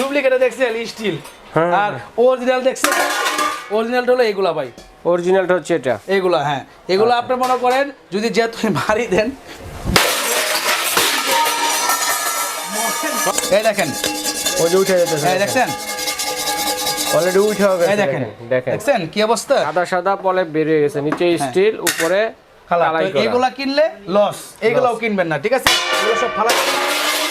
Duplicate দেখছেন still, আর original দেখছেন, অরিজিনালটা হলো এগুলা ভাই, অরিজিনালটা হচ্ছে এটা, এগুলা। হ্যাঁ, এগুলো আপনি মনে করেন যদি যেহেতু ভারী দেন, এই দেখেন ওই যে উঠে যেতেছে, এই দেখছেন অলরেডি উঠে হবে, এই দেখেন, দেখেন দেখছেন কি অবস্থা, সাদা সাদা পলে বের হয়ে গেছে, নিচে স্টিল উপরে কালাই করা। এগুলা কিনলে লস, এগুলাও কিনবেন না, ঠিক আছে, এগুলো সব ফালা।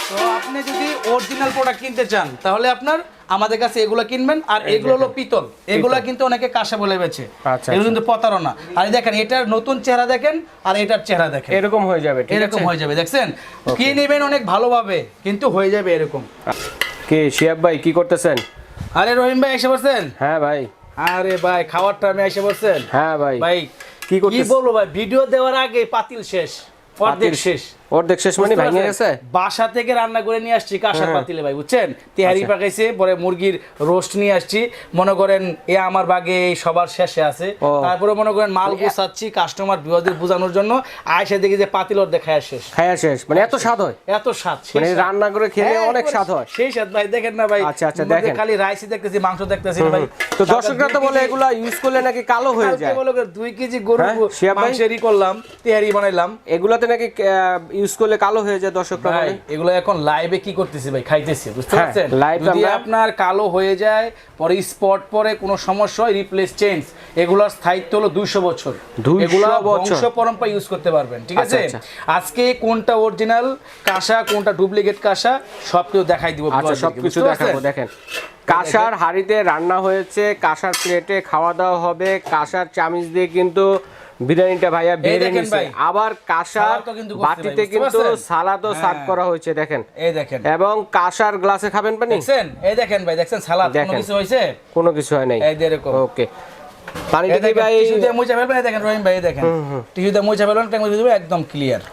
তো আপনি যদি অরিজিনাল প্রোডাক্ট কিনতে চান তাহলে আপনার আমাদের কাছে এগুলো কিনবেন। আর এগুলো হলো পিতল, এগুলা কিন্তু অনেকে কাঁসা বলে বেচে, এগুলো কিন্তু প্রতারণা। আর দেখেন এটার নতুন চেহারা দেখেন আর এটার চেহারা দেখেন, এরকম হয়ে যাবে, এরকম হয়ে যাবে, দেখছেন কি নেবেন অনেক ভালোভাবে, কিন্তু হয়ে যাবে এরকম। কি শিহাব ভাই কি করতেছেন? আরে রহিম ভাই এসে পড়ছেন? হ্যাঁ ভাই। আরে ভাই খাওয়ার টাইমে এসে পড়ছেন? হ্যাঁ ভাই। ভাই কি বলবো ভাই, ভিডিও দেওয়ার আগে পাতিল শেষ, অর্ধেক শেষ, অর্ধেক শেষ মানে ভেঙে গেছে। বাসা থেকে রান্না করে নিয়ে আসছি কাঁসার পাতিলে ভাই, বুঝছেন, তেহারি পাকাইছে, পরে মুরগির রোস্ট নিয়ে আসছি, মনে করেন এ আমার বাগে সবার শেষে আছে। তারপরে মনে করেন মাল গোছাচ্ছি কাস্টমার বিবাদের বোঝানোর জন্য, আয়সা দেখি যে পাতিল অর্ধেক খায়া শেষ, মানে এত স্বাদ হয়, এত স্বাদ, মানে রান্না করে খেলে অনেক স্বাদ হয়, সেই স্বাদ ভাই। দেখেন না ভাই, আচ্ছা আচ্ছা দেখেন, খালি রাইসই দেখতেছি, মাংস দেখতেছি না ভাই। তো দর্শকরা তো বলে এগুলা ইউজ করলে নাকি কালো হয়ে যায়, বলে 2 কেজি গরু মাংসেরই করলাম, তেহারি বানাইলাম, এগুলাতে নাকি ইউজ করলে কালো হয়ে যায় দর্শকরা বলে। এগুলো এখন লাইভে কি করতেছি ভাই, খাইতেছি, বুঝতে পারছেন। যদি আপনার কালো হয়ে যায় পরে স্পট পরে কোনো সমস্যা হয়, রিপ্লেস চেঞ্জ, এগুলোর স্থায়িত্ব হলো 200 বছর, এগুলো বংশ পরম্পরা ইউজ করতে পারবেন, ঠিক আছে। আজকে কোনটা অরিজিনাল কাঁসা কোনটা ডুপ্লিকেট কাঁসা সব কিছু দেখাই দিব, আচ্ছা সবকিছু দেখাবো। দেখেন কাঁসার হাঁড়িতে রান্না হয়েছে, কাঁসার প্লেটে খাওয়া দাওয়া হবে, কাঁসার চামচ দিয়ে কিন্তু বিরিয়ানিটা ভাইয়া বেড়ে নিছে, আবার কাঁসার বাটিতে কিন্তু সালাদও সার্ভ করা হয়েছে, দেখেন এই দেখেন, এবং কাঁসার গ্লাসে খাবেন পানি, দেখছেন এই দেখেন ভাই, দেখছেন সালাদ কোনো কিছু হইছে, কোনো কিছু হয় নাই, এই এরকম। ওকে পানি দিতে ভাই টিস্যু দিয়ে মুছে ফেলবেন, দেখেন রহিম ভাই দেখেন, টিস্যু দিয়ে মুছে ফেলবেন, ট্যাঙ্ক মুছে দিবেন, একদম ক্লিয়ার,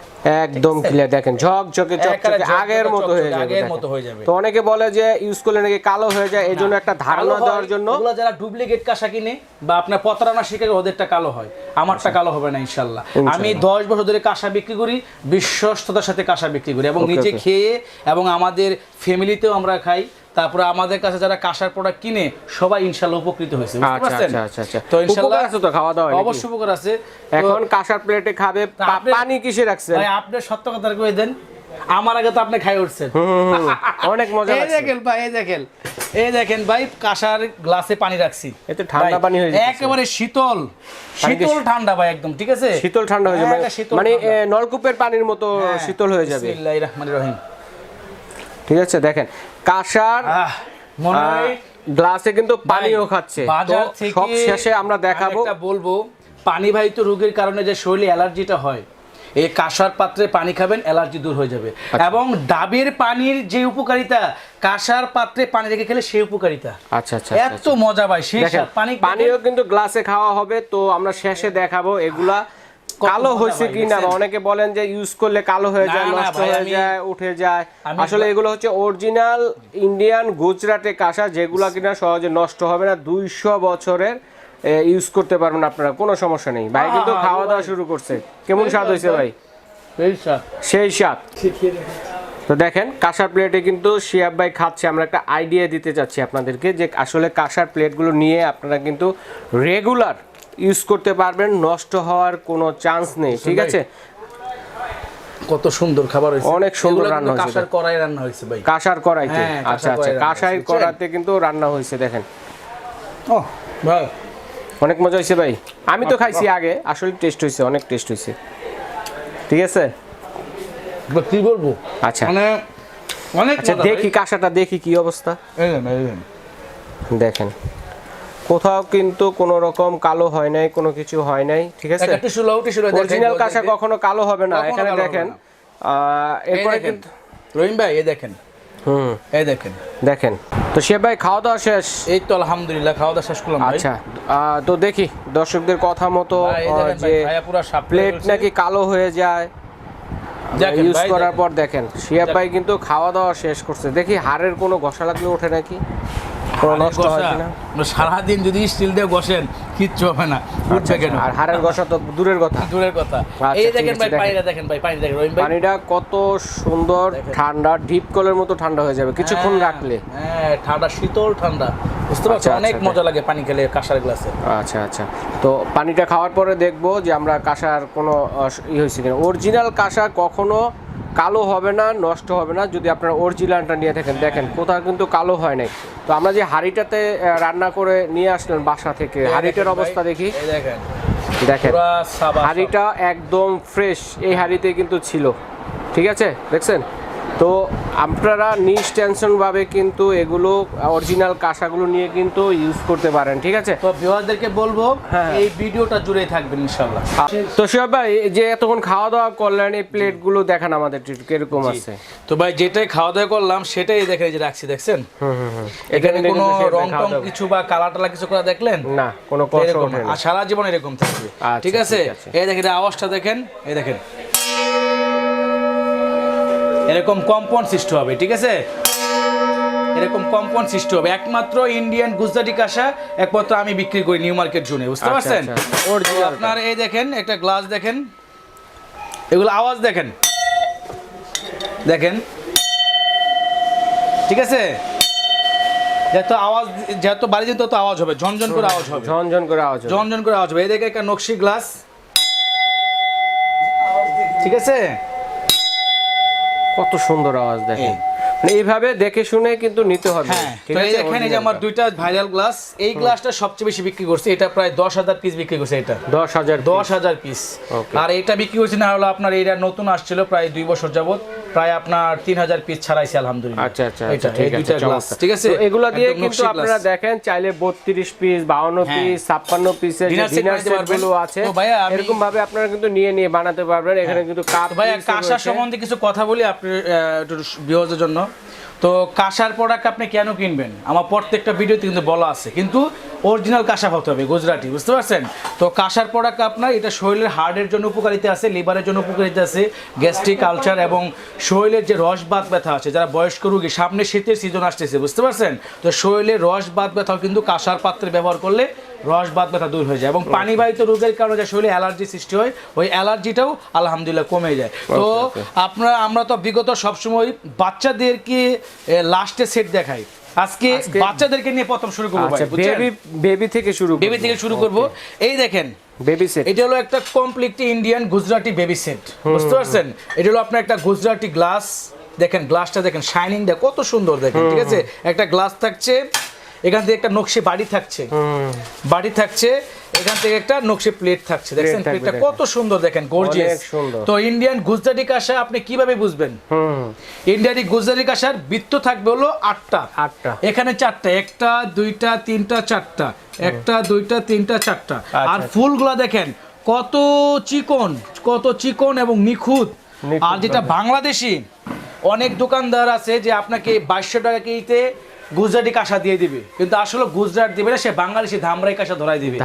একদম ক্লিয়ার, দেখেন ঝকঝকে চকচকে আগের মতো হয়ে যাবে, আগের মতো হয়ে যাবে। তো অনেকে বলে যে ইউজ করলে নাকি কালো হয়ে যায়, এইজন্য একটা ধারণা দেওয়ার জন্য, ওগুলা যারা ডুপ্লিকেট কাঁসা কিনে বা আপনার প্রতারণা শিখে ওদেরটা কালো হয়, আমারটা কালো হবে না ইনশাআল্লাহ। আমি 10 বছর ধরে কাঁসা বিক্রি করি, বিশ্বস্ততার সাথে কাঁসা বিক্রি করি, এবং নিজে খেয়ে এবং আমাদের ফ্যামিলিতেও আমরা খাই। তারপরে আমাদের কাছে যারা কাঁসার প্রোডাক্ট কিনে সবাই ইনশাআল্লাহ উপকৃত হয়েছে, বুঝতে পারছেন। আচ্ছা তো ইনশাআল্লাহ আছে তো খাওয়া দাওয়া অবশ্যই উপকার আছে। এখন কাঁসার প্লেটে খাবে, পানি কিসে রাখছেন ভাই আপনি সত্য কথা কই দেন, আমার আগে তো আপনি খাই উঠছেন, অনেক মজা লাগছে। এই দেখেন ভাই, এই দেখেন ভাই, কাঁসার গ্লাসে পানি রাখছি, এতে ঠান্ডা পানি হয়ে যাচ্ছে, একেবারে শীতল ঠান্ডা ভাই, একদম ঠিক আছে, শীতল ঠান্ডা হয়ে যাবে, মানে নলকূপের পানির মতো শীতল হয়ে যাবে। বিসমিল্লাহির রহমানির রহিম। ঠিক আছে, দেখেন কাঁসার মনে হয় গ্লাসে কিন্তু পানিও খাচ্ছে, বাজার থেকে সব শেষে আমরা দেখাবো। একটা বলবো, পানি বাহিত রোগের কারণে যে শরীরে অ্যালার্জিটা হয়, এই কাঁসার পাত্রে পানি খাবেন, অ্যালার্জি দূর হয়ে যাবে। এবং ডাবের পানির যে উপকারিতা, কাঁসার পাত্রে পানি রেখে খেলে সেই উপকারিতা, আচ্ছা আচ্ছা এত মজা ভাই। সেই পানিও কিন্তু গ্লাসে খাওয়া হবে, তো আমরা শেষে দেখাবো এগুলা কালো হয়েছে কিনা। অনেকে বলেন যে ইউজ করলে কালো হয়ে যায়, নষ্ট হয়ে যায়, উঠে যায়, আসলে এগুলো হচ্ছে অরিজিনাল ইন্ডিয়ান গুজরাটে কাঁসা, যেগুলো কিনা সহজে নষ্ট হবে না, 200 বছরের ইউজ করতে পারবেন আপনারা, কোনো সমস্যা নেই। ভাই কিন্তু খাওয়া দাওয়া শুরু করছে, কেমন স্বাদ হয়েছে ভাই? সেই স্বাদ। তো দেখেন কাঁসার প্লেটে কিন্তু শিহাব ভাই খাচ্ছে, আমরা একটা আইডিয়া দিতে চাচ্ছি আপনাদেরকে যে আসলে কাঁসার প্লেটগুলো নিয়ে আপনারা কিন্তু রেগুলার ইউজ করতে পারবেন, নষ্ট হওয়ার কোনো চান্স নেই, ঠিক আছে। কত সুন্দর খাবার হয়েছে, অনেক সুন্দর রান্না হয়েছে, কাঁসার কড়াই রান্না হয়েছে ভাই, কাঁসার কড়াইতে। আচ্ছা আচ্ছা, কাঁসার কড়াইতে কিন্তু রান্না হয়েছে, দেখেন ও ভাই অনেক মজা হয়েছে ভাই। আমি তো খাইছি আগে, আসলে টেস্ট হয়েছে, অনেক টেস্ট হয়েছে, ঠিক আছে। কি বলবো, আচ্ছা মানে অনেক, আচ্ছা দেখি কাঁসাটা, দেখি কি অবস্থা, দেখেন কোথাও কিন্তু কোনো রকম কালো হয় নাই, কোনো কিছু হয় নাই, ঠিক আছে। অরিজিনাল কাঁসা কখনো কালো হবে না, এখানে দেখেন। এরপরে কিন্তু রহিম ভাই এই দেখেন, এই দেখেন, দেখেন তো শিহাব ভাই খাওয়া দাওয়া শেষ? এই তো আলহামদুলিল্লাহ খাওয়া দাওয়া শেষ করলাম। আচ্ছা তো দেখি দর্শকদের কথা মতো যে প্লেট নাকি কালো হয়ে যায় ইউজ করার পর, দেখেন শিহাব ভাই কিন্তু খাওয়া দাওয়া শেষ করছে। দেখি হাড়ের কোনো ঘষা লাগলে ওঠে নাকি, কোনো নষ্ট হয় কিনা। সারাদিন যদি স্টিল দিয়ে বসেন কিচ্ছু হবে না, উঠবে কেন? আর হাড়ের ঘষা তো দূরের কথা। এই দেখেন ভাই পানিটা দেখেন ভাই, পানি দেখেন রহিম ভাই, পানিটা কত সুন্দর ঠান্ডা, ডিপ কলের মতো ঠান্ডা হয়ে যাবে কিছুক্ষণ রাখলে। হ্যাঁ ঠান্ডা, শীতল ঠান্ডা, বুঝতে পারছো? অনেক মজা লাগে পানি খেলে কাঁসার গ্লাসে। আচ্ছা আচ্ছা, তো পানিটা খাওয়ার পরে দেখবো যে আমরা কাঁসার কোনো হয়েছে কিনা। অরিজিনাল কাঁসা কখনো কালো হবে না, নষ্ট হবে না যদি আপনারা অরিজিনালটা নিয়ে থাকেন। দেখেন কোথাও কিন্তু কালো হয় নাই। তো আমরা যে হাঁড়িটাতে রান্না করে নিয়ে আসলেন বাসা থেকে, হাঁড়িটার অবস্থা দেখি। দেখেন হাঁড়িটা একদম ফ্রেশ, এই হাঁড়িতে কিন্তু ছিল, ঠিক আছে দেখছেন। তো আপনারা নিষ্টেনশনভাবে কিন্তু এগুলো অরিজিনাল কাঁসাগুলো নিয়ে কিন্তু ইউজ করতে পারেন, ঠিক আছে। তো ভিউয়ারদেরকে বলবো এই ভিডিওটা জুড়ে থাকবেন ইনশাআল্লাহ। তো শিহাব ভাই, যে এতক্ষণ খাওয়া দাওয়া করলেন, এই প্লেটগুলো দেখান আমাদের কিরকম আছে। তো ভাই যেটাই খাওয়া দাওয়া করলাম সেটাই দেখেন, এই যে রাখছি দেখছেন। এখানে কোনো রং টং কিছু বা কালার টালা কিছু করে দেখলেন না, কোনো কষ্ট হবে না, আর সারা জীবন এরকম থাকবে, ঠিক আছে। এই দেখেন আওয়াজটা দেখেন, এই দেখেন এরকম কম্পাউন্ড সৃষ্টি হবে, ঠিক আছে। এরকম কম্পাউন্ড সৃষ্টি হবে। একমাত্র ইন্ডিয়ান গুজরাটি কাঁসা একমাত্র আমি বিক্রি করি নিউ মার্কেট জোনে, বুঝতে পারছেন। আপনার এই দেখেন একটা গ্লাস দেখেন, এগুলো আওয়াজ দেখেন, দেখেন ঠিক আছে। যত আওয়াজ, যত বাড়ি দিন তত আওয়াজ হবে, ঝনঝন করে আওয়াজ হবে, ঝনঝন করে আওয়াজ হবে, ঝনঝন করে আওয়াজ হবে। এই দেখে একটা নকশি গ্লাস, ঠিক আছে, কত সুন্দর আওয়াজ দেখেন। এইভাবে দেখে শুনে কিন্তু নিতে হবে, ঠিক আছে। এখানে যে আমার দুইটা ভাইরাল গ্লাস, এই গ্লাসটা সবচেয়ে বেশি বিক্রি করছে, এটা প্রায় 10,000 পিস বিক্রি করছে, এটা 10,000 পিস। আর এটা বিক্রি করছে না হলো আপনার, এটা নতুন আসছিল প্রায় 2 বছর যাবত, প্রায় আপনার 3,000 পিস ছাড়াইছে আলহামদুলিল্লাহ। আচ্ছা আচ্ছা, এটা এই দুইটা গ্লাস, ঠিক আছে। এগুলো দিয়ে কিন্তু আপনারা দেখেন চাইলে 32 পিস, 52 পিস, 56 পিসের যে ডিনার সেটগুলো আছে, এরকম ভাবে আপনারা কিন্তু নিয়ে বানাতে পারবেন। এখানে কিন্তু কাপ, ভাই কাঁসা সম্বন্ধে কিছু কথা বলি আপনি ভিউয়ারদের জন্য। তো কাঁসার প্রোডাক্ট আপনি কেন কিনবেন, আমার প্রত্যেকটা ভিডিওতে কিন্তু বলা আছে, কিন্তু অরিজিনাল কাঁসা হতে হবে, গুজরাটি, বুঝতে পারছেন। তো কাঁসার প্রোডাক্ট আপনার এটা শরীরের হার্টের জন্য উপকারিতা আছে, লিভারের জন্য উপকারিতা আছে, গ্যাস্ট্রিক আলসার এবং শরীরের যে রস বাত ব্যথা আছে, যারা বয়স্ক রোগী, সামনে শীতের সিজন আসতেছে, বুঝতে পারছেন। তো শরীরের রস বাত ব্যথাও কিন্তু কাঁসার পাত্রে ব্যবহার করলে রস বাত ব্যথা দূর হয়ে যায়, এবং পানিবাহিত রোগের কারণে যে শরীরে অ্যালার্জি সৃষ্টি হয়, ওই অ্যালার্জিটাও আলহামদুলিল্লাহ কমে যায়। তো আমরা তো বিগত সবসময় বাচ্চাদেরকে লাস্টে সেট দেখাই, আজকে বাচ্চাদেরকে নিয়ে প্রথম শুরু করব। বেবি থেকে শুরু করব। এই দেখেন বেবি সেট, এটা হলো একটা completely Indian Gujarati baby set, বুঝতে পারছেন। এটা হলো আপনার একটা গুজরাটি গ্লাস, দেখেন গ্লাসটা দেখেন, শাইনিং দেখ কত সুন্দর দেখেন, ঠিক আছে। একটা গ্লাস থাকছে, এখান থেকে একটা নকশি বাড়ি থাকছে, এখান থেকে একটা নকশি প্লেট থাকছে, দেখেন প্লেটটা কত সুন্দর, দেখেন গর্জিয়াস। তো ইন্ডিয়ান গুজরাটি কাঁসা আপনি কিভাবে বুঝবেন? ইন্ডিয়ান গুজরাটি কাঁসার বৃত্ত থাকবে হলো 8টা, এখানে 4টা, 1টা 2টা 3টা 4টা, 1টা 2টা 3টা 4টা। আর ফুলগুলা দেখেন কত চিকন এবং নিখুঁত। আর যেটা বাংলাদেশি অনেক দোকানদার আছে যে আপনাকে 2200 টাকা কেজিতে গুজরাটি কাঁসা দিয়ে দিবে, কিন্তু আসলে গুজরাট দিবে না, সে বাংলাদেশি ধামরাই কাঁসা ধরাই দিবে,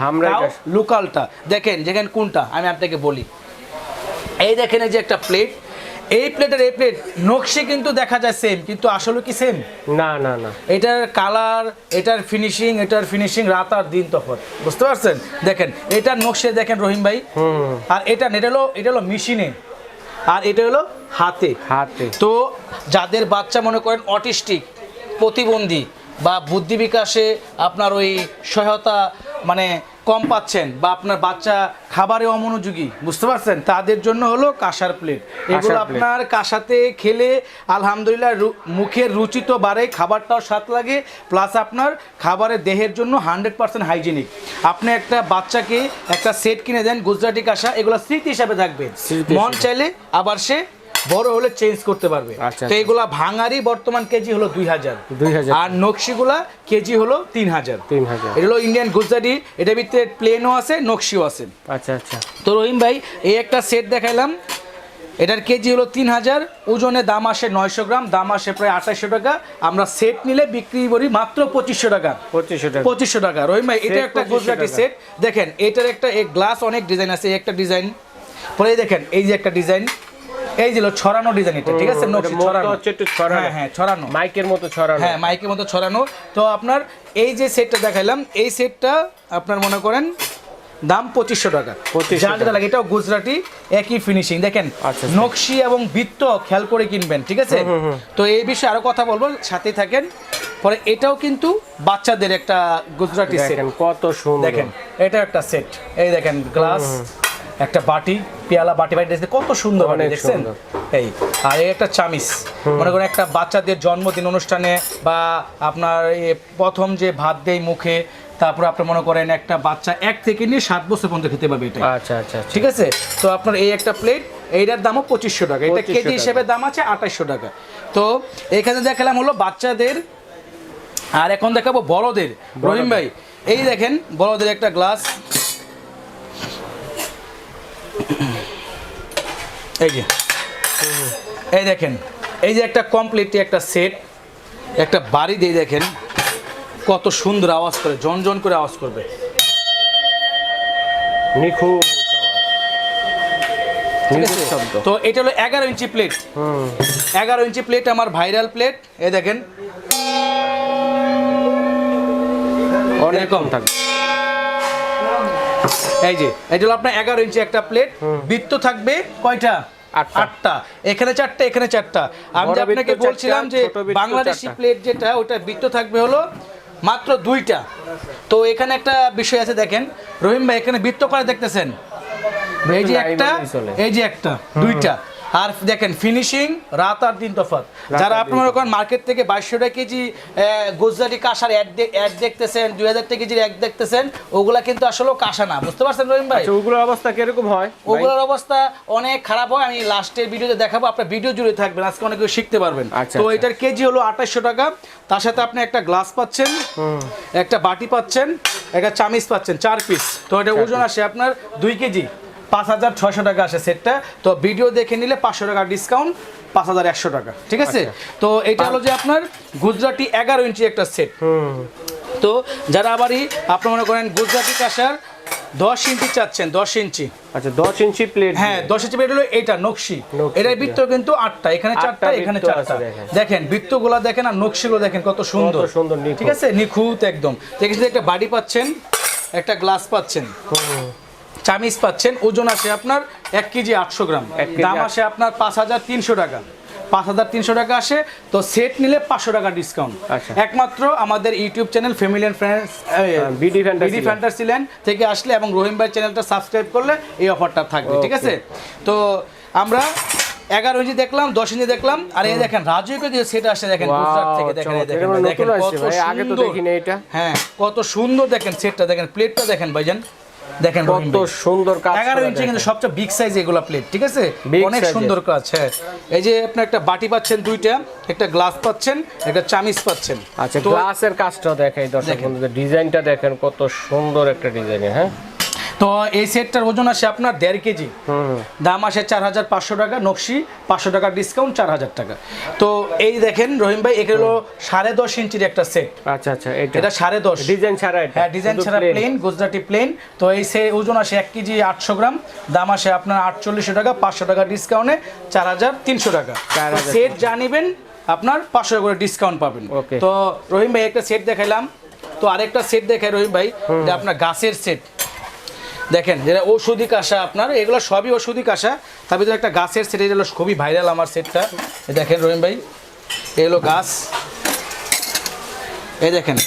লোকালটা। দেখেন কোনটা আমি আপনাকে বলি, এই দেখেন এই যে একটা প্লেট, এই প্লেটের এই প্লেট নকশি কিন্তু দেখা যায় সেম, কিন্তু আসলে কি সেম? না। এটার কালার, এটার ফিনিশিং রাত আর দিন তফাৎ, বুঝতে পারছেন। দেখেন এটার নকশি দেখেন রহিম ভাই, আর এটা হলো মেশিনে, আর এটা হলো হাতে। তো যাদের বাচ্চা মনে করেন অটিস্টিক, প্রতিবন্ধী বা বুদ্ধি বিকাশে আপনার ওই সহায়তা মানে কম পাচ্ছেন, বা আপনার বাচ্চা খাবারে অমনোযোগী, বুঝতে পারছেন, তাদের জন্য হলো কাঁসার প্লেট। এগুলো আপনার কাঁসাতে খেলে আলহামদুলিল্লাহ মুখের রুচি তো বাড়ে, খাবারটাও স্বাদ লাগে, প্লাস আপনার খাবারের দেহের জন্য 100% হাইজিনিক। আপনি একটা বাচ্চাকে একটা সেট কিনে দেন গুজরাটি কাঁসা, এগুলো স্মৃতি হিসাবে থাকবে, মন চাইলে আবার সে বড় হলে চেঞ্জ করতে পারবে। তো এগুলা ভাঙারি বর্তমান কেজি হলো 2000, আর নকশিগুলা কেজি হলো 3000। এটা হলো ইন্ডিয়ান গুজরাটি, এটা ভিতরে প্লেনও আছে, নকশিও আছে। আচ্ছা। তো রহিম ভাই এই একটা সেট দেখাইলাম, এটার কেজি হলো 3000, ওজনে দাম আসে 900 গ্রাম, দাম আসে প্রায় 2800 টাকা। আমরা সেট নিলে বিক্রি করি মাত্র 2500 টাকা। 2500 টাকা রহিম ভাই, এটা একটা গুজরাটি সেট। দেখেন এটার একটা গ্লাস অনেক ডিজাইন আছে, একটা ডিজাইন পরে দেখেন এই যে একটা ডিজাইন, এই যে ছড়ানো ডিজাইন এটা, ঠিক আছে, নকশি ছড়ানো হচ্ছে একটু ছড়ানো, হ্যাঁ হ্যাঁ ছড়ানো, মাইকের মতো ছড়ানো, হ্যাঁ মাইকের মতো ছড়ানো। তো আপনার এই যে সেটটা দেখাইলাম, এই সেটটা আপনার মনে করেন দাম 2500 টাকা। যা যেটা লাগে, এটাও গুজরাটি, একই ফিনিশিং দেখেন, নকশি এবং বৃত্ত খেয়াল করে কিনবেন, ঠিক আছে। তো এই বিষয়ে আরো কথা বলবো, সাথেই থাকেন। পরে এটাও কিন্তু বাচ্চাদের একটা গুজরাটি সেট, কত সুন্দর, দেখেন এটা একটা সেট, এই দেখেন গ্লাস, একটা বাটি, পেয়ালা, বাটি দেখতে কত সুন্দর, দেখছেন এই। আর এই একটা চামিচ, মনে করেন একটা বাচ্চাদের জন্মদিন অনুষ্ঠানে বা আপনার প্রথম যে ভাত দেয় মুখে, তারপর আপনি মনে করেন একটা বাচ্চা 1 থেকে নিয়ে 7 বছর পর্যন্ত খেতে পারবে এটা। আচ্ছা আচ্ছা, ঠিক আছে। তো আপনার এই একটা প্লেট, এইটার দামও 2500 টাকা, এটা কেজি হিসেবে দাম আছে 2800 টাকা। তো এখানে দেখালাম হলো বাচ্চাদের, আর এখন দেখাবো বড়দের। রহিম ভাই এই দেখেন বড়দের একটা গ্লাস, এই যে এই দেখেন, এই যে একটা কমপ্লিট একটা সেট, একটা বাড়ি দিয়ে দেখেন কত সুন্দর আওয়াজ করে, জন করে আওয়াজ করবে, নিখুঁত শব্দ। তো এটা হলো 11 ইঞ্চি প্লেট, 11 ইঞ্চি প্লেট আমার ভাইরাল প্লেট, এই দেখেন অনেক কম থাকবে। এই যে এটা হলো আপনার 11 ইঞ্চি একটা প্লেট, বৃত্ত থাকবে কয়টা? 8টা, এখানে 4টা, এখানে 4টা। আমি যে আপনাকে বলছিলাম যে বাংলাদেশি প্লেট যেটা, ওটা বৃত্ত থাকবে হলো মাত্র 2টা। তো এখানে একটা বিষয় আছে, দেখেন রহিম ভাই এখানে বৃত্ত করে দেখতেছেন, এই যে একটা, এই যে একটা, 2টা। আর দেখেন ফিনিশিং রাত আর দিন তফাৎ। যারা আপনারা এখন মার্কেট থেকে 2200 টাকা কেজি গুজরাটি কাঁসার অ্যাড দেখতেছেন, 2000 টাকা কেজির অ্যাড দেখতেছেন, ওগুলা কিন্তু আসলে কাঁসা না, বুঝতে পারছেন রহিম ভাই? ওগুলোর অবস্থা কিরকম হয়? ওগুলোর অবস্থা অনেক খারাপ হয়, আমি লাস্টের ভিডিওতে দেখাবো, আপনার ভিডিও জুড়ে থাকবেন, আজকে অনেক কিছু শিখতে পারবেন। তো এটার কেজি হলো 2800 টাকা, তার সাথে আপনি একটা গ্লাস পাচ্ছেন, একটা বাটি পাচ্ছেন, একটা চামিচ পাচ্ছেন, 4 পিস। তো এটা ওজন আসে আপনার 2 কেজি, 5600 টাকা আসে সেটটা। তো ভিডিও দেখে নিলে 500 টাকা ডিসকাউন্ট, 5100 টাকা, ঠিক আছে। তো এটা হলো যে আপনার গুজরাটি 11 ইঞ্চি একটা সেট। তো যারা আবারই আপনি মনে করেন গুজরাটি কাঁসার 10 ইঞ্চি চাচ্ছেন, 10 ইঞ্চি, আচ্ছা 10 ইঞ্চি প্লেট, হ্যাঁ 10 ইঞ্চি প্লেট হলো এটা নকশি, এটার বৃত্ত কিন্তু 8টা, এখানে 4টা, এখানে 4টা, দেখেন বৃত্তগুলো দেখেন আর নকশিগুলো দেখেন কত সুন্দর, ঠিক আছে, নিখুঁত একদম। দেখেন একটা বাড়ি পাচ্ছেন, একটা গ্লাস পাচ্ছেন, চামিচ পাচ্ছেন, ওজন আসে আপনার 1 কেজি 800 গ্রাম, দাম আসে আপনার 5300 টাকা, 5300 টাকা আসে। তো সেট নিলে 500 টাকা ডিসকাউন্ট, একমাত্র আমাদের YouTube channel family and friends BD Fantasyland থেকে আসলে এবং রহিম ভাই চ্যানেলটা সাবস্ক্রাইব করলে এই অফারটা থাকবে, ঠিক আছে। তো আমরা 11 ইঞ্চি দেখলাম, 10 ইঞ্চি দেখলাম, আর এই দেখেন রাজুকে যে সেট আসে দেখেন গুজরাট থেকে, দেখেন আগে তো দেখিনি এটা, হ্যাঁ কত সুন্দর দেখেন সেটটা, দেখেন প্লেটটা দেখেন ভাইজান, দেখেন কত সুন্দর কাজ, 11 ইঞ্চি কিন্তু সবচেয়ে বিগ সাইজ এগুলা প্লেট, ঠিক আছে, অনেক সুন্দর কাজ। হ্যাঁ এই যে আপনি একটা বাটি পাচ্ছেন 2টা, একটা গ্লাস পাচ্ছেন, একটা চামিচ পাচ্ছেন। আচ্ছা গ্লাসের কাজটা দেখাই দর্শক বন্ধুদের, ডিজাইনটা দেখেন কত সুন্দর একটা ডিজাইন। হ্যাঁ তো এই সেটটার ওজন আসে আপনার 1.5 কেজি, দাম আসে 4500 টাকা, নকশি 500 টাকা ডিসকাউন্ট, 4000 টাকা। তো এই দেখেন রহিম ভাই এটা হলো 10.5 ইঞ্চির একটা সেট। আচ্ছা আচ্ছা, এটা 10.5 ডিজাইন ছাড়া, হ্যাঁ ডিজাইন ছাড়া প্লেন, গুজরাটি প্লেন। তো এই ওজন আসে 1 কেজি 800 গ্রাম, দাম আসে আপনার 4800 টাকা, 500 টাকা ডিসকাউন্টে 4300 টাকা। সেট জানিবেন আপনার 500 করে ডিসকাউন্ট পাবেন। তো রহিম ভাই একটা সেট দেখাইলাম, তো আরেকটা সেট দেখাই রহিম ভাই, এটা আপনার গাছের সেট, দেখেন যেটা ঔষধি কাঁসা, আপনার এগুলো সবই ঔষধি কাঁসা, তার ভিতরে একটা গাছের সেট, এটা হলো খুবই ভাইরাল আমার সেটটা। দেখেন রহিম ভাই এই হলো গাছ, এই দেখেন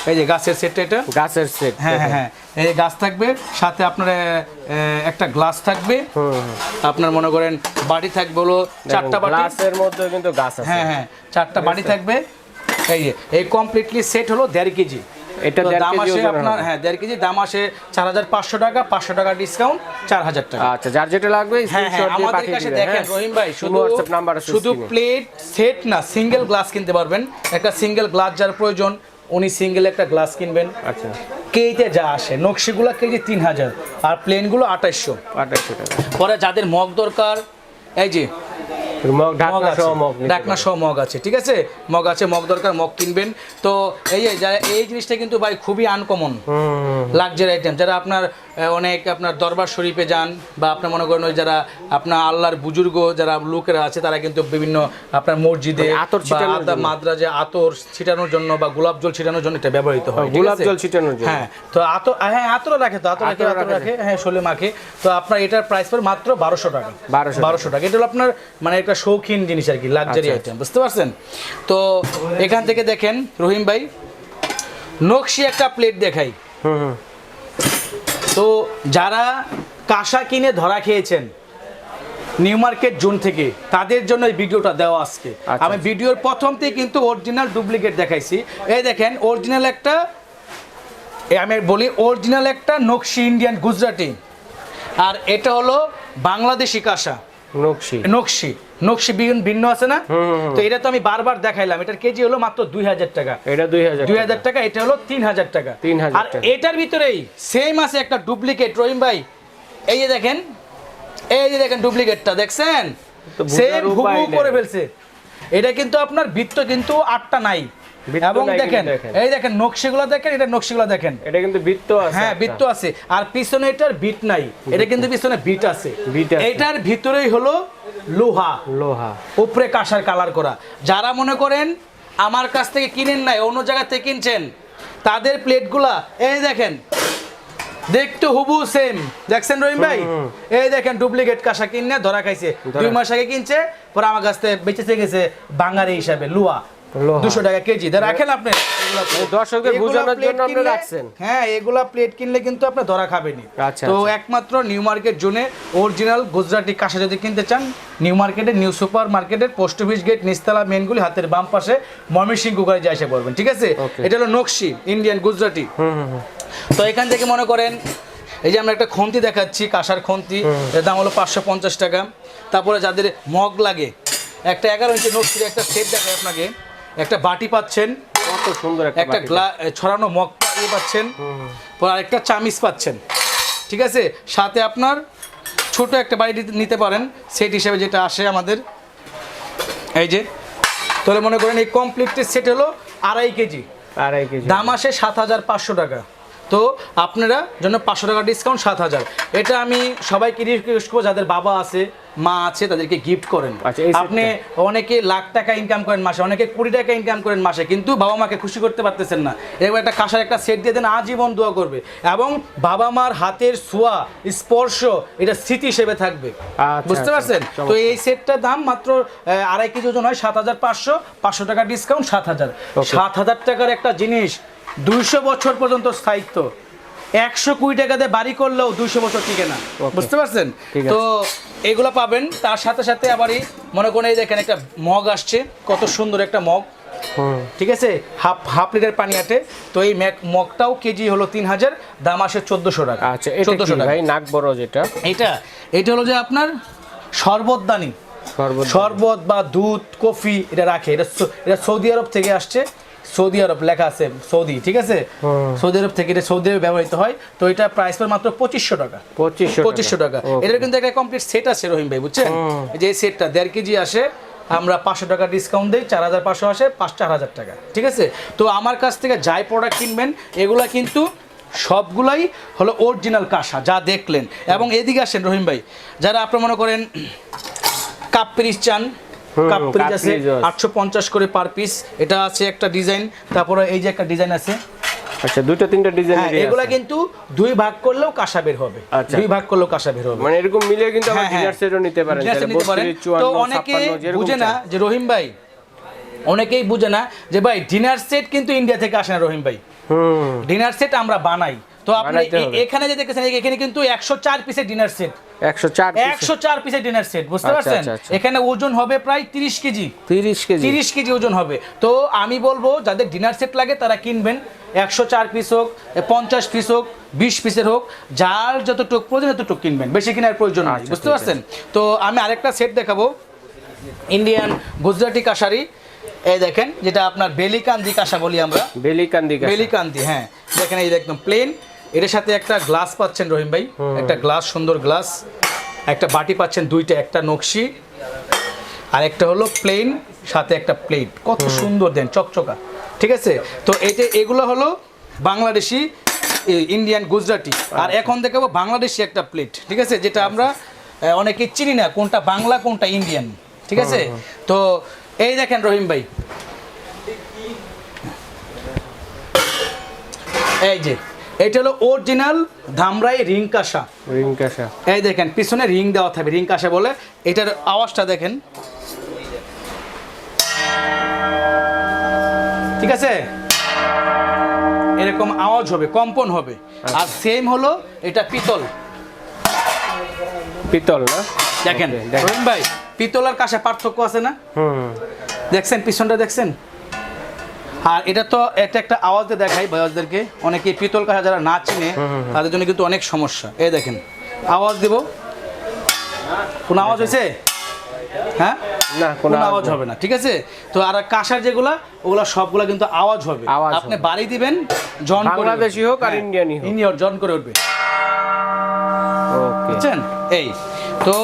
এই যে গাছের সেটটা, এটা গাছের সেট, হ্যাঁ হ্যাঁ হ্যাঁ, এই গাছ থাকবে, সাথে আপনার একটা গ্লাস থাকবে, আপনার মনে করেন বাটি থাকবে হলো 4টা বাটি, গ্লাসের মধ্যে কিন্তু গাছ আছে, হ্যাঁ হ্যাঁ 4টা বাটি থাকবে। এই যে এই কমপ্লিটলি সেট হলো 1.5 কেজি, এটা দাম আসে আপনার, হ্যাঁ 1.5 কেজি, দাম আসে 4500 টাকা, 500 টাকা ডিসকাউন্ট, 4000 টাকা। আচ্ছা যার যেটা লাগবে স্ক্রিনশট দিয়ে আমাদের কাছে দেখেন রহিম ভাই শুধু প্লেট সেট না, সিঙ্গেল গ্লাস কিনতে পারবেন, একটা সিঙ্গেল গ্লাস যার প্রয়োজন উনি সিঙ্গেল একটা গ্লাস কিনবেন। আচ্ছা কেজিতে যা আসে, নকশিগুলো কেজি 3000 আর প্লেনগুলো 2800 টাকা। পরে যাদের মগ দরকার, এই যে ঢাকনা সহ মগ আছে, ঠিক আছে, মগ আছে, মগ দরকার মগ কিনবেন। তো এই জিনিসটা কিন্তু ভাই খুবই আনকমন লাক্সারি আইটেম, যারা আপনার অনেক আপনার দরবার শরীফে যান বা আপনার মনে করেন ওই যারা আপনার আল্লাহর বুজুর্গ যারা লোকেরা আছে তারা কিন্তু বিভিন্ন আপনার মসজিদে আতর ছিটানোর জন্য, মাদ্রাজে আতর ছিটানোর জন্য বা গোলাপ জল ছিটানোর জন্য এটা ব্যবহৃত হয়। গোলাপ জল ছিটানোর জন্য, হ্যাঁ। তো আতর রাখে, তো আতর রাখে, হ্যাঁ, শোলে মাখে। তো আপনার এটার প্রাইস পড়ে মাত্র 1200 টাকা। 1200 টাকা। এটা হলো আপনার মানে একটা শৌখিন জিনিস আর কি, লাক্সারি আইটেম, বুঝতে পারছেন? তো এখান থেকে দেখেন রহিম ভাই, নকশি একটা প্লেট দেখাই। তো যারা কাঁসা কিনে ধরা খেয়েছেন নিউ মার্কেট জোন থেকে, তাদের জন্য এই ভিডিওটা দেওয়া আজকে। আমি ভিডিওর প্রথমতেই কিন্তু অরিজিনাল ডুপ্লিকেট দেখাইছি। এই দেখেন অরিজিনাল একটা, আমি বলি অরিজিনাল একটা নকশি ইন্ডিয়ান গুজরাটি, আর এটা হলো বাংলাদেশি কাঁসা নকশি ভিন্ন আছে না? তো এটা তো আমি বারবার দেখাইলাম। এটার কেজি হলো মাত্র 2000 টাকা। এটা 2000 টাকা, এটা হলো 3000 টাকা। আর এটার ভিতরেই সেম আছে একটা ডুপ্লিকেট রহিম ভাই। এই যে দেখেন ডুপ্লিকেটটা দেখছেন, সেম হুবহু করে ফেলছে। এটা কিন্তু আপনার বৃত্ত কিন্তু 8টা নাই, এবং দেখেন এই দেখেন নকশিগুলো দেখেন, এটা নকশিগুলো দেখেন, এটা কিন্তু বৃত্ত আছে, হ্যাঁ বৃত্ত আছে। আর পিছনে এটার বিট নাই, এটা কিন্তু পিছনে বিট আছে। এটার ভিতরেই হলো লোহা, উপরে কাঁসার কালার করা। যারা মনে করেন আমার কাছ থেকে কিনেন নাই, অন্য জায়গা থেকে কিনছেন, তাদের প্লেটগুলা এই দেখেন দেখতে হুবু সেম। দেখছেন রহিম ভাই? এই দেখেন ডুপ্লিকেট কাঁসা কিনে ধরা খাইছে, 2 মাস আগে কিনছে, পরে আমার কাছ থেকে বেঁচেছে গেছে বাঙালি হিসাবে লোহা 200 টাকা কেজি। রাখেন আপনি দর্শকদের বোঝানোর জন্য আপনি রাখছেন। হ্যাঁ, এগুলা প্লেট কিনলে কিন্তু আপনি ধরা খাবেনি। তো একমাত্র নিউ মার্কেট জোনে অরিজিনাল গুজরাটি কাঁসা যদি কিনতে চান, নিউ মার্কেটে, নিউ সুপার মার্কেটের পোস্ট অফিস গেট নিচতলা মেনগুলি হাতের বাম পাশে ময়মনসিংহ কুকারে এসে পড়বেন, ঠিক আছে? এটা হলো নকশি ইন্ডিয়ান গুজরাটি। তো এখান থেকে মনে করেন এই যে আমরা একটা খুন্তি দেখাচ্ছি, কাঁসার খুন্তি, এর দাম হলো 550 টাকা। তারপরে যাদের মগ লাগে, একটা 11 ইঞ্চি নকশির একটা সেট দেখায় আপনাকে, একটা বাটি পাচ্ছেন, কত সুন্দর একটা ছড়ানো মগ পাচ্ছেন, পরে আরেকটা চামিচ পাচ্ছেন, ঠিক আছে? সাথে আপনার ছোট একটা বাটি নিতে পারেন সেট হিসেবে, যেটা আসে আমাদের এই যে। তাহলে মনে করেন এই কমপ্লিট সেট হলো 2.5 কেজি, দাম আসে 7500 টাকা। তো আপনারা জন্য 500 টাকা ডিসকাউন্ট, 7000। এটা আমি সবাইকে রিকোয়েস্ট করবো যাদের বাবা আছে, মা আছে, তাদেরকে গিফট করেন। আপনি অনেকে লাখ টাকা ইনকাম করেন মাসে, অনেকে 20 টাকা ইনকাম করেন মাসে, কিন্তু বাবা মাকে খুশি করতে পারতেছেন না। এরকম একটা কাঁসার একটা সেট দিয়ে দেন, আজীবন দোয়া করবে, এবং বাবা মার হাতের ছোঁয়া স্পর্শ এটা স্মৃতি হিসেবে থাকবে, বুঝতে পারছেন? তো এই সেটটার দাম মাত্র 2.5 কেজি ওজন হয় 7500, 500 টাকা ডিসকাউন্ট, 7000। 7000 টাকার একটা জিনিস 200 বছর পর্যন্ত স্থায়িত্ব। 120 টাকা দিয়ে বাড়ি করলেও 200 বছর টিকে না, বুঝতে পারছেন? তো এগুলো পাবেন। তার সাথে সাথে আবারই মনে করেন এই দেখেন একটা মগ আসছে, কত সুন্দর একটা মগ, ঠিক আছে? হাফ লিটার পানি আটে। তো এই মগটাও কেজি হলো 3000, দাম আসে 1400 টাকা। আচ্ছা, 1400 টাকা। ভাই নাক বড় যেটা, এটা হলো যে আপনার শরবতদানি, শরবত বা দুধ কফি এটা রাখে। এটা সৌদি আরব থেকে আসছে, সৌদি আরব লেখা আছে সৌদি, ঠিক আছে? সৌদি আরব থেকে, এটা সৌদি আরবে ব্যবহৃত হয়। তো এটা প্রাইস পড়ে মাত্র 2500 টাকা। 2500 টাকা। এটার কিন্তু একটা কমপ্লিট সেট আছে রহিম ভাই, বুঝছেন? যে সেটটা 1.5 কেজি আসে, আমরা 500 টাকা ডিসকাউন্ট দিই, 4500 আসে, 4000 টাকা, ঠিক আছে? তো আমার কাছ থেকে যাই প্রোডাক্ট কিনবেন, এগুলা কিন্তু সবগুলাই হলো অরিজিনাল কাঁসা, যা দেখলেন। এবং এদিকে আসেন রহিম ভাই, যারা আপনারা মনে করেন কাপ পিস চান, কাপ পিস আছে 850 করে পার পিস। এটা আছে একটা ডিজাইন, তারপরে এই যে একটা ডিজাইন আছে। আচ্ছা, 2-3টা ডিজাইন। এগুলা কিন্তু 2 ভাগ করলেও কাঁসা বের হবে, 2 ভাগ করলেও কাঁসা বের হবে। মানে এরকম মিলে কিন্তু আমরা ডিনার সেটও নিতে পারেন। তো অনেকে বুঝে না যে রহিম ভাই, অনেকেই বুঝে না যে ভাই ডিনার সেট কিন্তু ইন্ডিয়া থেকে আসে না রহিম ভাই, ডিনার সেট আমরা বানাই। তো আপনি এখানে যে দেখেছেন, এখানে কিন্তু 104 পিসের ডিনার সেট, 104 পিসের ডিনার সেট, বুঝতে পারছেন? এখানে ওজন হবে প্রায় 30 কেজি, 30 কেজি ওজন হবে। তো আমি বলবো যাদের ডিনার সেট লাগে তারা কিনবেন, 104 পিস হোক, 50 পিস হোক, 20 পিসের হোক, যার যতটুকু প্রয়োজন ততটুকু কিনবেন, বেশি কেনার প্রয়োজন নেই, বুঝতে পারছেন? তো আমি আরেকটা সেট দেখাবো, ইন্ডিয়ান গুজরাটি কাঁসারি। এই দেখেন, যেটা আপনার বেলিকান্দি কাঁসা বলি আমরা, বেলিকান্দি। হ্যাঁ, দেখেন এই একদম প্লেন। এর সাথে একটা গ্লাস পাচ্ছেন রহিম ভাই, একটা গ্লাস, সুন্দর গ্লাস, একটা বাটি পাচ্ছেন 2টা, একটা নকশি আর একটা হলো প্লেন, সাথে একটা প্লেট, কত সুন্দর দেন, চকচকা, ঠিক আছে? তো এগুলো হলো বাংলাদেশি ইন্ডিয়ান গুজরাটি। আর এখন দেখাবো বাংলাদেশি একটা প্লেট, ঠিক আছে, যেটা আমরা অনেকে চিনি না কোনটা বাংলা কোনটা ইন্ডিয়ান, ঠিক আছে। তো এই দেখেন রহিম ভাই, এই যে এটা হলো অরিজিনাল ধামরাই রিং কাঁসা। এই দেখেন পিছনে রিং দেওয়া থাকবে, রিং কাঁসা বলে। এটার আওয়াজটা দেখেন, ঠিক আছে, এরকম আওয়াজ হবে, কম্পন হবে। আর সেম হলো এটা পিতল না, দেখেন রহিম ভাই পিতল আর কাঁসা পার্থক্য আছে না? দেখছেন পিছনটা দেখছেন? আর এটা তো এটা একটা আওয়াজ দিয়ে দেখাই ভাইয়াদেরকে, অনেকে পিতল কাঁসা যারা না চিনে তাদের জন্য কিন্তু অনেক সমস্যা। এই দেখেন আওয়াজ দিব, কোন আওয়াজ হয়েছে? হ্যাঁ, না কোনো আওয়াজ হবে না, ঠিক আছে। তো আর কাঁসার যেগুলা ওগুলা সবগুলা কিন্তু আওয়াজ হবে। আপনি বাড়ি দিবেন, জন বাংলাদেশি হোক আর ইন্ডিয়ানি হোক, ইন্ডিয়ান জন করে উঠবে। বুঝছেন? এই তো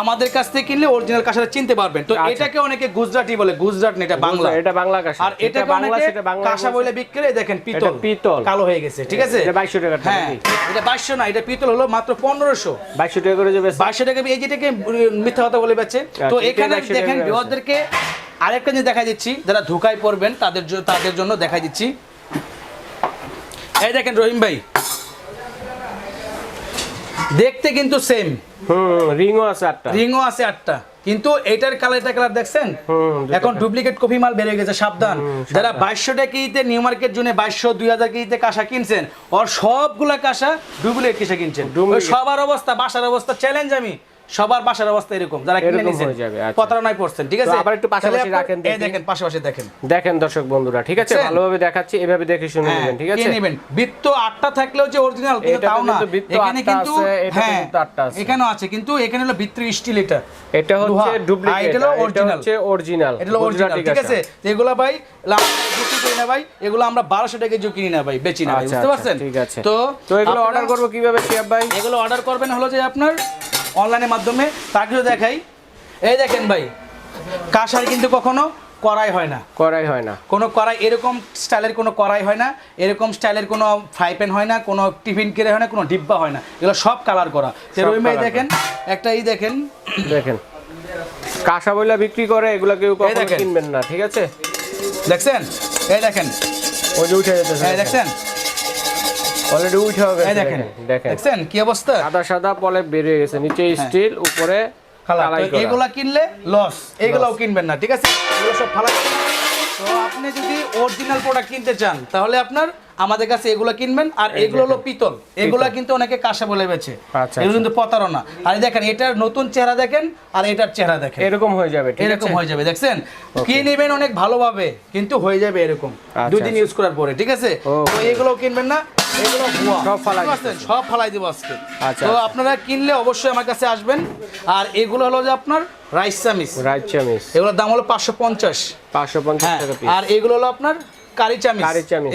আমাদের কাছ থেকে কিনলে অরিজিনাল কাঁসাটা চিনতে পারবেন। তো এটাকে অনেকে গুজরাটি বলে, গুজরাট না, এটা বাংলা, এটা বাংলা কাঁসা। আর এটা বাংলা, সেটা বাংলা কাঁসা বলে বিক্রি করে। দেখেন পিতল কালো হয়ে গেছে, ঠিক আছে, এটা 2200 টাকা। হ্যাঁ, এটা 2200 না, এটা পিতল হলো মাত্র 1500। 2200 টাকা করে যাবে, 2200 টাকা। এই যেটাকে মিথ্যা কথা বলে বেচে। তো এখানে দেখেন বিওয়ারদেরকে আরেকটা জিনিস দেখাই দিচ্ছি, যারা ধোকায় পড়বেন তাদের জন্য দেখাই দিচ্ছি। এই দেখেন রহিম ভাই, দেখতে কিন্তু সেম, রিংও আছে 8টা, কিন্তু এটার কালার দেখছেন? এখন ডুপ্লিকেট কপি মাল বেরিয়ে গেছে, সাবধান। যারা 2200 টাকা কেজিতে নিউ মার্কেট জন্য 2200 2000 কেজিতে কাঁসা কিনছেন, ওর সবগুলা কাঁসা ডুপ্লিকেট কাঁসা কিনছেন। সবার অবস্থা, বাসার অবস্থা চ্যালেঞ্জ, আমি সবার বাসার অবস্থা এরকম, যারা কিনে নিছেন প্রতারণায় পড়ছেন, ঠিক আছে। আবার একটু পাশাপাশি রাখেন, এই দেখেন পাশাপাশি দেখেন দর্শক বন্ধুরা, ঠিক আছে, ভালোভাবে দেখাচ্ছি, এভাবে দেখে শুনে নেবেন, ঠিক আছে। নেবেন বৃত্ত 8টা থাকলেও যে অরিজিনাল, কিন্তু তাও না, এখানে কিন্তু হ্যাঁ এখানেও আছে, কিন্তু এখানে হলো বৃত্ত স্টিল, এটা হচ্ছে ডুপ্লিকেট, এটা হচ্ছে অরিজিনাল, এটা হলো অরিজিনাল, ঠিক আছে। এগুলা ভাই বিক্রি করি না ভাই, এগুলো আমরা 1200 টাকা কেজি কিনি না ভাই, বেচি না ভাই, বুঝতে পারছেন? ঠিক আছে। তো এগুলো অর্ডার করব কিভাবে শিয়াব ভাই? এগুলো অর্ডার করবেন হলো যে আপনার অনলাইনের মাধ্যমে। তাকে দেখাই, এই দেখেন ভাই, কাঁসার কিন্তু কখনো কড়াই হয় না, কোনো কড়াই এরকম স্টাইলের কোনো কড়াই হয় না, এরকম স্টাইলের কোনো ফ্রাই প্যান হয় না, কোনো টিফিন কেড়ে হয় না, কোনো ডিব্বা হয় না, এগুলো সব কালার করা। রহিম ভাই দেখেন একটা দেখেন কাঁসা বইলা বিক্রি করে, এগুলো কেউ কখনো কিনবেন না, ঠিক আছে। দেখছেন? এই দেখেন ওই যে উঠে যেতেছে, এই দেখছেন অলরেডি উঠে হবে, দেখেন দেখছেন কি অবস্থা, সাদা পলে বেরিয়ে গেছে, নিচে স্টিল, উপরে কালাই করা। এগুলা কিনলে লস, এগুলাও কিনবেন না, ঠিক আছে, এগুলো সব ফালাই। তো আপনি যদি অরিজিনাল প্রোডাক্ট কিনতে চান তাহলে আপনার আমাদের কাছে এগুলো কিনবেন। আর এগুলো হলো পিতল, এগুলা কিন্তু অনেকে কাঁসা বলে বেচে, এগুলো কিন্তু প্রতারণা। আর দেখেন এটার নতুন চেহারা দেখেন, আর এটার চেহারা দেখেন, এরকম হয়ে যাবে, এরকম হয়ে যাবে, দেখছেন? কি নেবেন অনেক ভালোভাবে, কিন্তু হয়ে যাবে এরকম 2 দিন ইউজ করার পরে, ঠিক আছে। তো এগুলোও কিনবেন না, এগুলো সব ফালাই দিব আজকে। তো আপনারা কিনলে অবশ্যই আমার কাছে আসবেন। আর এগুলো হলো যে আপনার রাইস চামিচ, এগুলোর দাম হলো 550 টাকা পিস। আর এগুলো হলো আপনার কারি চামিচ,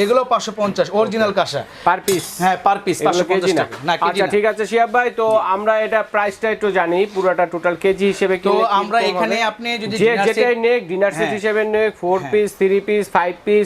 এগুলো 550 অরিজিনাল কাঁসা পার পিস। হ্যাঁ পার পিস 550 টাকা। না কেজি, আচ্ছা ঠিক আছে শিয়াব ভাই, তো আমরা এটা প্রাইসটা একটু জানি, পুরোটা টোটাল কেজি হিসেবে কি? তো আমরা এখানে আপনি যদি যেটাই নেক, ডিনার সেট হিসেবে নেক, 4 piece, 3 piece, 5 piece,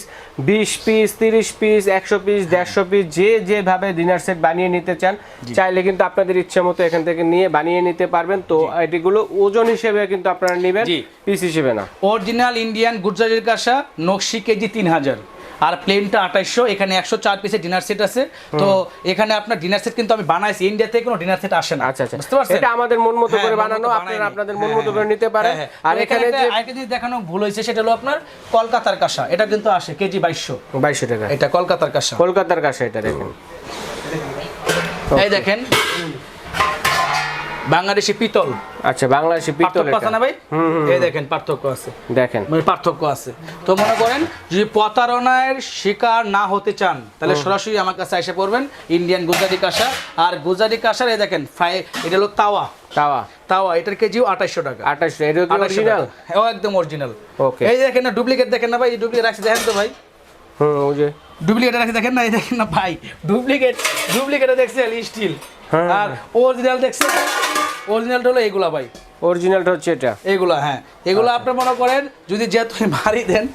20 piece, 30 piece, 100 piece, 150 piece, যেভাবে ডিনার সেট বানিয়ে নিতে চান, চাইলে কিন্তু আপনাদের ইচ্ছা মতো এখান থেকে নিয়ে বানিয়ে নিতে পারবেন। তো এগুলো ওজন হিসেবে কিন্তু আপনারা নেবেন, পিস হিসেবে না। অরিজিনাল ইন্ডিয়ান গুজরাটের কাঁসা নকশি কেজি 3000, আর প্লেনটা 2800। এখানে 104 পিসের ডিনার সেট আছে। তো এখানে আপনার ডিনার সেট কিন্তু আমি বানাইছি, ইন্ডিয়া থেকে কোনো ডিনার সেট আসে না। আচ্ছা বুঝতে পারছেন, এটা আমাদের মন মতো করে বানানো, আপনারা আপনাদের মন মতো করে নিতে পারেন। আর এখানে যে আরেকটা জিনিস দেখানো ভুল হয়েছে, সেটা হলো আপনার কলকাতার কাঁসা, এটা কিন্তু আসে কেজি 2200 টাকা, এটা কলকাতার কাঁসা, এটা দেখেন। এই দেখেন বাংলাদেশি পিতল, আচ্ছা বাংলাদেশি পিতল, পার্থক্য আছে না ভাই? এই দেখেন পার্থক্য আছে, দেখেন পার্থক্য আছে। তো মনে করেন যদি প্রতারণার শিকার না হতে চান তাহলে সরাসরি আমার কাছে এসে পড়বেন, ইন্ডিয়ান গুজরাটি কাঁসা। আর গুজরাটি কাঁসার এই দেখেন এটা হলো তাওয়া, এটার কেজিও 2800 টাকা। 2800, এটা কি অরিজিনাল? হ্যাঁ একদম অরিজিনাল। ওকে, এই দেখেন না ডুপ্লিকেট, দেখেন না ভাই, ডুপ্লিকেট রাখছি, দেখেন তো ভাই, ওই যে ডুপ্লিকেট রাখছি, দেখেন না, এই দেখেন না ভাই, ডুপ্লিকেট দেখছেন স্টিল, আর অরিজিনাল দেখছেন, অরিজিনালটা হলো এগুলা ভাই, অরিজিনালটা হচ্ছে এটা, এগুলা। হ্যাঁ এগুলো আপনি মনে করেন যদি যেহেতু ভারী দেন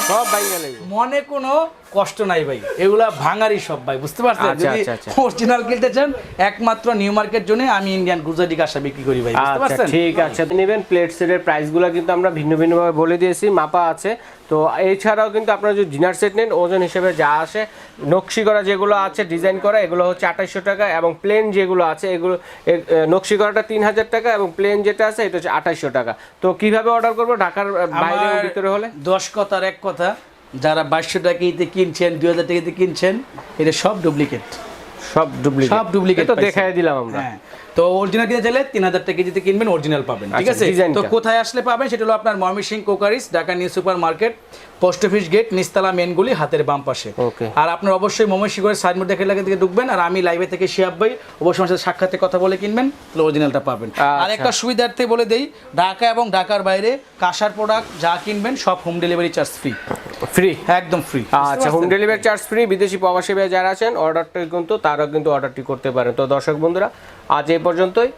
সব ভাঙা লাগবে, মনে কোনো কষ্ট নাই ভাই, এগুলা ভাঙারই সব ভাই, বুঝতে পারছেন? আচ্ছা, যদি আচ্ছা, আচ্ছা। অরিজিনাল কিনতে চান একমাত্র নিউ মার্কেট জন্য আমি ইন্ডিয়ান গুজরাটি কাঁসা বিক্রি করি ভাই, বুঝতে আচ্ছা পারছেন? ঠিক আছে, নেবেন প্লেট সেটের প্রাইসগুলো কিন্তু আমরা ভিন্ন ভিন্নভাবে বলে দিয়েছি, মাপা আছে। তো এছাড়াও কিন্তু আপনারা যদি ডিনার সেট নেন ওজন হিসেবে যা আসে, নকশি করা যেগুলো আছে ডিজাইন করা এগুলো হচ্ছে 2800 টাকা, এবং প্লেন যেগুলো আছে এগুলো নকশি করাটা 3000 টাকা, এবং প্লেন যেটা আছে এটা হচ্ছে 2800 টাকা। তো কিভাবে অর্ডার করবো ঢাকার বাইরে আমার ভিতরে হলে? 10 কথার এক কথা, যারা 2200 টাকাতে কিনছেন 2000 টাকাতে কিনছেন, এটা সব ডুপ্লিকেট, সব ডুপ্লিকেট, সব ডুপ্লিকেট তো দেখাই দিলাম আমরা। হ্যাঁ, তো অরিজিনাল কিনতে চাইলে 3000 টাকা কেজিতে কিনবেন, অরিজিনাল পাবেন, ঠিক আচ্ছা, আছে? ডিজাইনটা। তো কোথায় আসলে পাবেন সেটা হলো আপনার ময়মনসিংহ কোকারিস, Dhaka new super market, post office gate, নিস্তালা মেনগুলি, হাতের বাম পাশে। ওকে। আর আপনার অবশ্যই ময়মনসিংহের সাইনবোর্ড দেখে লাগে থেকে ঢুকবেন, আর আমি লাইভে থেকে শিহাব ভাই অবশ্যই আমার সাথে সাক্ষাতে কথা বলে কিনবেন, তাহলে অরিজিনালটা পাবেন। আর আচ্ছা। একটা সুবিধার্থে বলে দেই, ঢাকা এবং ঢাকার বাইরে কাঁসার প্রোডাক্ট যা কিনবেন সব home delivery charge free, free, একদম ফ্রি। আচ্ছা, হোম ডেলিভারি চার্জ ফ্রি। বিদেশি প্রবাসী ভাই যারা আছেন অর্ডারটা কিন্তু তারা কিন্তু অর্ডারটি করতে পারেন। তো দর্শক বন্ধুরা আজ এই পর্যন্তই।